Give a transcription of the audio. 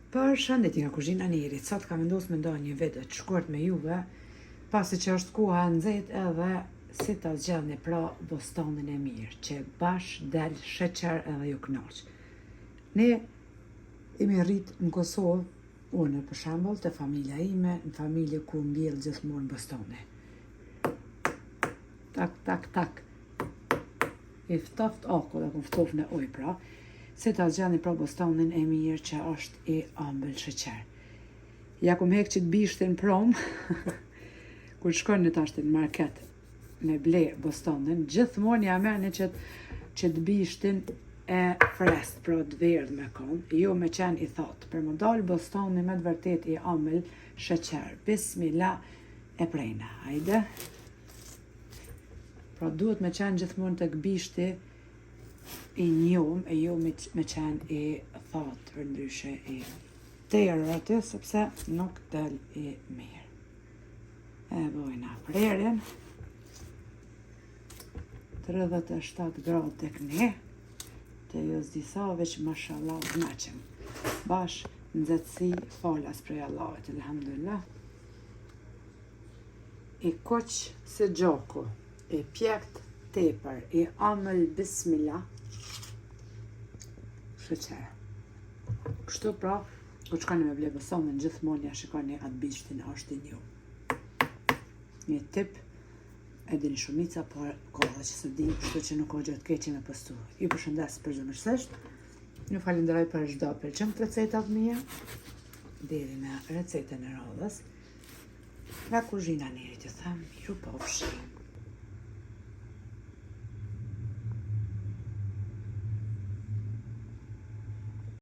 Përshëndetje nga kuzhina e Nerit. Sot kam vendosur me ndonjë video të shkurt me juve, pasi që është koha e nxehtë edhe si ta zgjidhni pra bostonin e mirë, që bash del sheqer edhe ju kënaq. Ne jemi rrit në Kosovë, unë për shembull, te familja ime, në familje ku mbjell gjithmonë bostone. Tak, tak, tak. I ftoft akull e ku ftoft në ujë pra. Si ta zgjani pra bostonin e mirë që është i ëmbël sheqer. Ja ku më hek që të bishtin prom, kur shkon në tash në market me ble bostonin, gjithmonë ja merrni që të bishtin e frest, pra të verdh me kon, jo me qenë i thotë. Për më dalë bostoni me të vërtet i ëmbël sheqer. Bismillah e prejna, hajde. Pra duhet me qenë gjithmonë tek bishti i njom, e jo me qenë i thotë, për ndryshe i terë aty, sepse nuk del i mirë. E bojna prerjen, 37 gradë tek ne, të jos disa veç mashallah knaqem. Bash nxehtësi falas prej Allahut, elhamdulillah. I koq se gjoku, i pjekt tepër, i ëmbël bismillah sheqer. Kështu pra, kur shkoni me ble bostonin, gjithmonë ja shikoni atë bishtin është i njom. Një tip, e dini shumica, por koha që së di, kështu që nuk ka gjë të keqe me postu. Ju përshëndes përzemërsisht, ju falenderoj për çdo pëlqim të recetat mia, deri në recetën e radhës. Nga kuzhina e Nerit, ju them, ju pofshim.